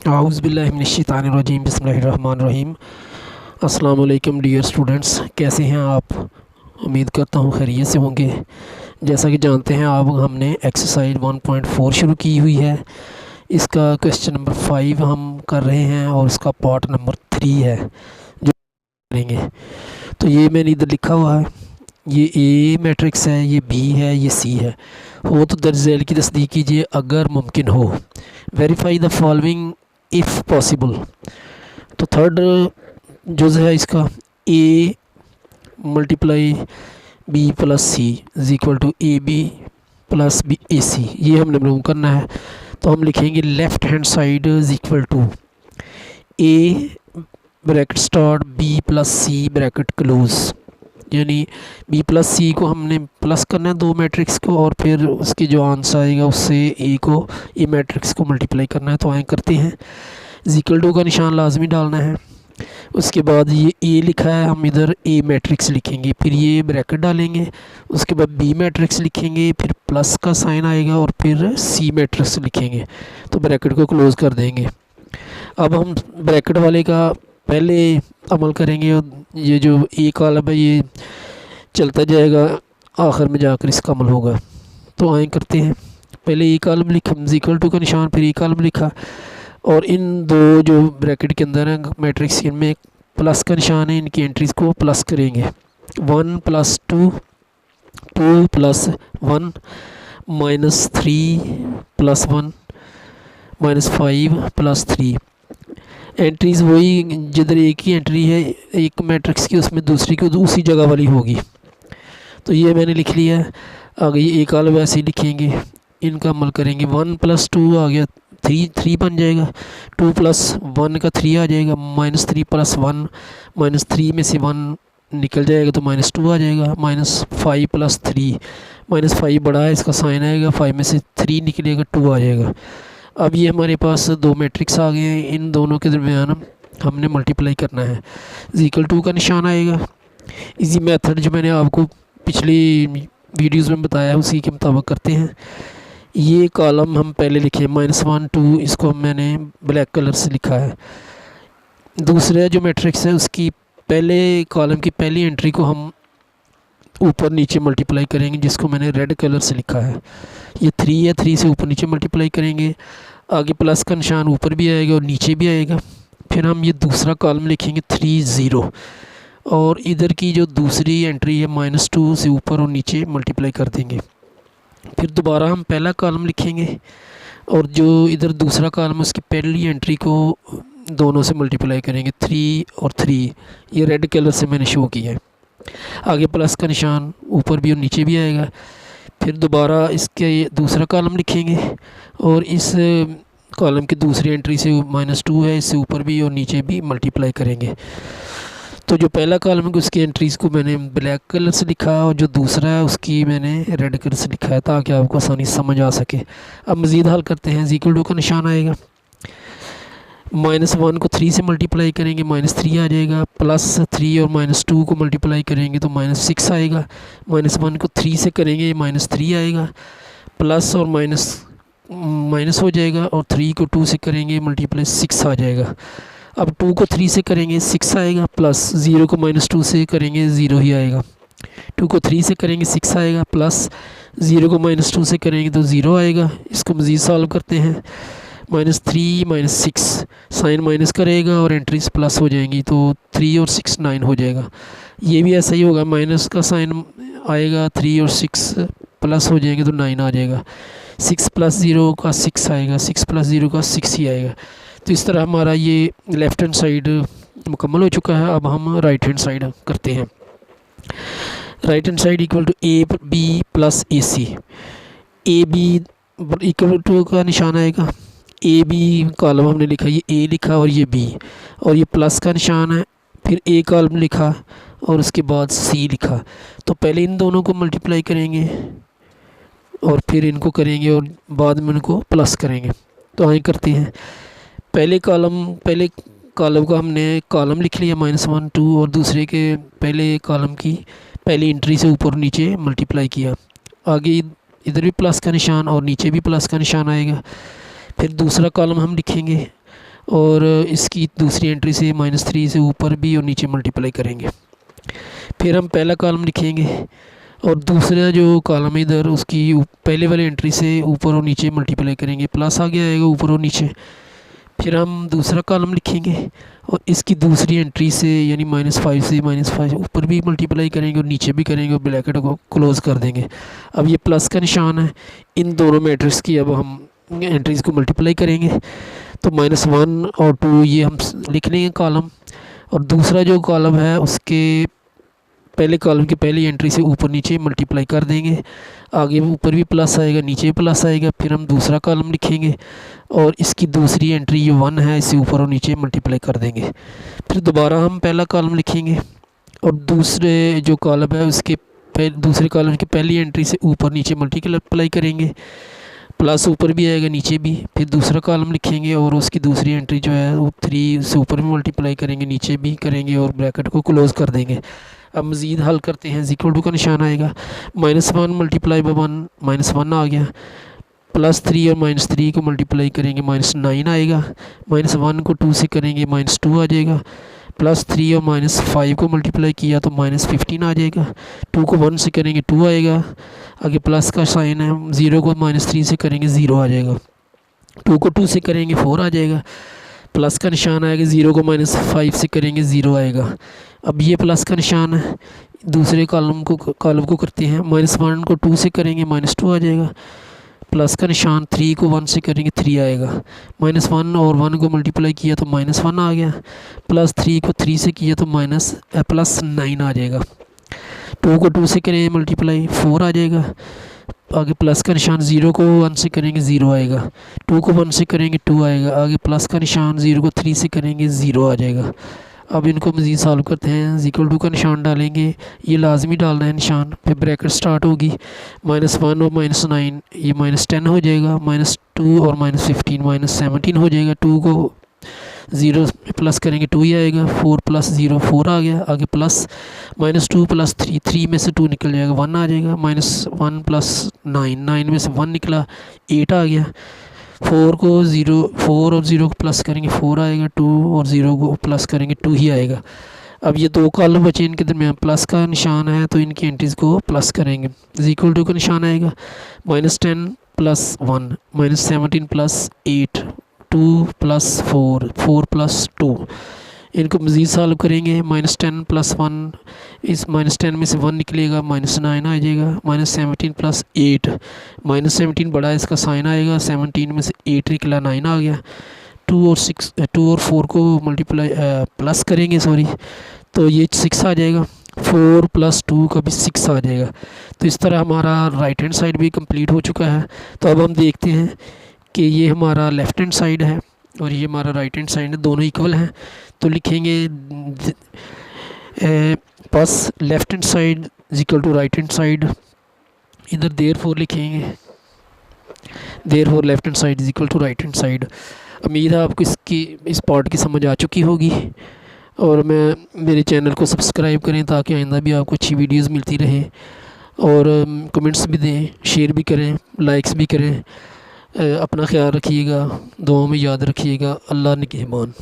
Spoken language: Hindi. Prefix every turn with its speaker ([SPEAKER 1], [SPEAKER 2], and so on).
[SPEAKER 1] औज़ुबिल्लाहिमिनश्शैतानिर्रजीम बिस्मिल्लाहिर्रहमानिर्रहीम। अस्सलाम वालेकुम डियर स्टूडेंट्स, कैसे हैं आप? उम्मीद करता हूँ खैरियत से होंगे। जैसा कि जानते हैं आप, हमने एक्सरसाइज 1.4 शुरू की हुई है। इसका क्वेश्चन नंबर 5 हम कर रहे हैं और इसका पार्ट नंबर 3 है जो करेंगे। तो ये मैंने इधर लिखा हुआ है, ये ए मैट्रिक्स है, ये बी है, ये सी है। हो तो दर्ज झैल की तस्दीक कीजिए अगर मुमकिन हो। Verify the following if possible. तो थर्ड जुज़ है इसका, A multiply B plus C is equal to A B plus B A C, ये हमने मालूम करना है। तो हम लिखेंगे left hand side is equal to A bracket start B plus C bracket close, यानी बी प्लस सी को हमने प्लस करना है दो मैट्रिक्स को, और फिर उसके जो आंसर आएगा उससे ए को, ए मैट्रिक्स को मल्टीप्लाई करना है। तो आए करते हैं, इक्वल टू का निशान लाजमी डालना है। उसके बाद ये ए लिखा है, हम इधर ए मैट्रिक्स लिखेंगे, फिर ये ब्रैकेट डालेंगे, उसके बाद बी मैट्रिक्स लिखेंगे, फिर प्लस का साइन आएगा और फिर सी मैट्रिक्स लिखेंगे, तो ब्रैकेट को क्लोज़ कर देंगे। अब हम ब्रैकेट वाले का पहले अमल करेंगे और ये जो ए कॉलम है ये चलता जाएगा, आखिर में जाकर इसका अमल होगा। तो आए करते हैं, पहले ए कॉलम लिखा, इक्वल टू का निशान, फिर ए कॉलम लिखा, और इन दो जो ब्रैकेट के अंदर है मैट्रिक्स, इनमें प्लस का निशान है, इनकी एंट्रीज़ को प्लस करेंगे। 1 + 2, 2 + 1 -3 + 1 -5 + 3। एंट्रीज़ वही, जिधर एक ही एंट्री है एक मैट्रिक्स की, उसमें दूसरी की उसी जगह वाली होगी। तो ये मैंने लिख लिया है। आगे ये एक आल वैसे ही लिखेंगे, इनका अमल करेंगे। 1 + 2 आ गया 3 बन जाएगा, 2 + 1 का 3 आ जाएगा, -3 + 1 -3 में से 1 निकल जाएगा तो -2 आ जाएगा, -5 + 3 -5 बड़ा है, इसका साइन आएगा, 5 में से 3 निकलेगा 2 आ जाएगा। अब ये हमारे पास दो मैट्रिक्स आ गए हैं, इन दोनों के दरमियान हमने मल्टीप्लाई करना है। इक्वल टू का निशान आएगा। इसी मेथड जो मैंने आपको पिछली वीडियोस में बताया है उसी के मुताबिक करते हैं। ये कॉलम हम पहले लिखे -1 2, इसको मैंने ब्लैक कलर से लिखा है। दूसरा जो मैट्रिक्स है उसकी पहले कॉलम की पहली एंट्री को हम ऊपर नीचे मल्टीप्लाई करेंगे, जिसको मैंने रेड कलर से लिखा है। ये 3 है, 3 से ऊपर नीचे मल्टीप्लाई करेंगे, आगे प्लस का निशान ऊपर भी आएगा और नीचे भी आएगा। फिर हम ये दूसरा कॉलम लिखेंगे 3 0, और इधर की जो दूसरी एंट्री है -2 से ऊपर और नीचे मल्टीप्लाई कर देंगे। फिर दोबारा हम पहला कॉलम लिखेंगे और जो इधर दूसरा कॉलम है उसकी पहली एंट्री को दोनों से मल्टीप्लाई करेंगे, 3 और 3, ये रेड कलर से मैंने शो किया है। आगे प्लस का निशान ऊपर भी और नीचे भी आएगा। फिर दोबारा इसके दूसरा कॉलम लिखेंगे और इस कॉलम की दूसरी एंट्री से -2 है, इससे ऊपर भी और नीचे भी मल्टीप्लाई करेंगे। तो जो पहला कॉलम है उसकी एंट्रीज़ को मैंने ब्लैक कलर से लिखा और जो दूसरा है उसकी मैंने रेड कलर से लिखा है, ताकि आपको आसानी से समझ आ सके। अब मज़ीद हल करते हैं। इक्वल टू का निशान आएगा, -1 को 3 से मल्टीप्लाई करेंगे, -3 आ जाएगा, +3 और -2 को मल्टीप्लाई करेंगे तो -6 आएगा, -1 को 3 से करेंगे -3 आएगा, प्लस और माइनस हो जाएगा, और 3 को 2 से करेंगे मल्टीप्लाई 6 आ जाएगा। अब 2 को 3 से करेंगे 6 आएगा, प्लस 0 को -2 से करेंगे 0 ही आएगा। 2 को 3 से करेंगे 6 आएगा, प्लस 0 को -2 से करेंगे तो 0 आएगा। इसको मज़ीद सॉल्व करते हैं। -3 -6 साइन माइनस करेगा और एंट्रीज प्लस हो जाएंगी, तो 3 और 6 9 हो जाएगा। ये भी ऐसा ही होगा, माइनस का साइन आएगा, 3 और 6 प्लस हो जाएंगे तो 9 आ जाएगा। 6 + 0 का 6 आएगा, 6 + 0 का 6 ही आएगा। तो इस तरह हमारा ये लेफ़्ट हैंड साइड मुकम्मल हो चुका है। अब हम राइट हैंड साइड करते हैं। Right hand side equal to A B plus A C. A B equal to का निशान आएगा, ए बी कॉलम हमने लिखा, ये ए लिखा और ये बी, और ये प्लस का निशान है, फिर ए कॉलम लिखा और उसके बाद सी लिखा। तो पहले इन दोनों को मल्टीप्लाई करेंगे और फिर इनको करेंगे और बाद में इनको प्लस करेंगे। तो आए करते हैं। पहले कॉलम का हमने कॉलम लिख लिया -1 2, और दूसरे के पहले कॉलम की पहली एंट्री से ऊपर नीचे मल्टीप्लाई किया। आगे इधर भी प्लस का निशान और नीचे भी प्लस का निशान आएगा। फिर दूसरा कॉलम हम लिखेंगे और इसकी दूसरी एंट्री से -3 से ऊपर भी और नीचे मल्टीप्लाई करेंगे। फिर हम पहला कॉलम लिखेंगे और दूसरा जो कॉलम है इधर उसकी पहले वाली एंट्री से ऊपर और नीचे मल्टीप्लाई करेंगे, प्लस आगे आएगा ऊपर और नीचे। फिर हम दूसरा कॉलम लिखेंगे और इसकी दूसरी एंट्री से यानी -5 से -5 ऊपर भी मल्टीप्लाई करेंगे और नीचे भी करेंगे और ब्रैकेट को क्लोज़ कर देंगे। अब ये प्लस का निशान है, इन दोनों मैट्रिक्स की अब हम एंट्रीज़ को मल्टीप्लाई करेंगे। तो -1 और 2 ये हम लिख लेंगे कॉलम, और दूसरा जो कॉलम है उसके पहले कॉलम की पहली एंट्री से ऊपर नीचे मल्टीप्लाई कर देंगे। आगे ऊपर भी प्लस आएगा, नीचे भी प्लस आएगा। फिर हम दूसरा कॉलम लिखेंगे और इसकी दूसरी एंट्री ये 1 है, इसे ऊपर और नीचे मल्टीप्लाई कर देंगे। फिर दोबारा हम पहला कॉलम लिखेंगे और दूसरे जो कॉलम है उसके दूसरे कॉलम की पहली एंट्री से ऊपर नीचे मल्टीप्लाई करेंगे, प्लस ऊपर भी आएगा नीचे भी। फिर दूसरा कॉलम लिखेंगे और उसकी दूसरी एंट्री जो है वो 3 से ऊपर भी मल्टीप्लाई करेंगे, नीचे भी करेंगे और ब्रैकेट को क्लोज़ कर देंगे। अब मज़ीद हल करते हैं। इक्वल टू का निशान आएगा, -1 मल्टीप्लाई बाय 1 -1 आ गया, +3 और -3 को मल्टीप्लाई करेंगे -9 आएगा, -1 को 2 से करेंगे -2 आ जाएगा, +3 और -5 को मल्टीप्लाई किया तो -15 आ जाएगा, 2 को 1 से करेंगे 2 आएगा, आगे प्लस का साइन है, 0 को -3 से करेंगे 0 आ जाएगा, 2 को 2 से करेंगे 4 आ जाएगा, प्लस का निशान आएगा, 0 को -5 से करेंगे 0 आएगा। अब ये प्लस का निशान है, दूसरे कॉलम को करते हैं, -1 को 2 से करेंगे -2 आ जाएगा, प्लस का निशान 3 को 1 से करेंगे 3 आएगा, -1 और 1 को मल्टीप्लाई किया तो -1 आ गया, +3 को 3 से किया तो +9 आ जाएगा, 2 को 2 से करेंगे मल्टीप्लाई 4 आ जाएगा, आगे प्लस का निशान, 0 को 1 से करेंगे 0 आएगा, 2 को 1 से करेंगे 2 आएगा, आगे प्लस का निशान, 0 को 3 से करेंगे 0 आ जाएगा। अब इनको मज़ीद सॉल्व करते हैं। इक्वल टू का निशान डालेंगे, ये लाजमी डालना है निशान, फिर ब्रैकेट स्टार्ट होगी, -1 और -9 ये -10 हो जाएगा, -2 और -15 -17 हो जाएगा, 2 को 0 प्लस करेंगे 2 ही आएगा, 4 + 0 4 आ गया, आगे प्लस -2 + 3 3 में से 2 निकल जाएगा 1 आ जाएगा, -1 + 9 9 में से 1 निकला 8 आ गया, 4 और 0 को प्लस करेंगे 4 आएगा, 2 और 0 को प्लस करेंगे 2 ही आएगा। अब ये दो कॉलम बचे, इनके दरमियान प्लस का निशान है तो इनकी एंट्रीज़ को प्लस करेंगे। इक्वल टू का निशान आएगा, -10 + 1 -17 + 8 2 + 4 4 + 2। इनको मज़ीद सॉल्व करेंगे, -10 + 1 इस -10 में से 1 निकलेगा -9 आ जाएगा, -17 + 8 -17 बड़ा है इसका साइन आएगा, 17 में से 8 निकला 9 आ गया, 2 और 4 को मल्टीप्लाई प्लस करेंगे तो ये 6 आ जाएगा, 4 + 2 का भी 6 आ जाएगा। तो इस तरह हमारा राइट हैंड साइड भी कंप्लीट हो चुका है। तो अब हम देखते हैं कि ये हमारा लेफ़्ट हैंड साइड है और ये हमारा राइट हैंड साइड है, दोनों इक्वल हैं। तो लिखेंगे बस left hand side equal to right hand side, इधर देयरफॉर लिखेंगे, therefore left hand side equal to right hand side. उम्मीद है आपको इस पार्ट की समझ आ चुकी होगी, और मेरे चैनल को सब्सक्राइब करें ताकि आइंदा भी आपको अच्छी वीडियोस मिलती रहे, और कमेंट्स भी दें, शेयर भी करें, लाइक्स भी करें। अपना ख्याल रखिएगा, दुआओं में याद रखिएगा। अल्लाह निगहबान।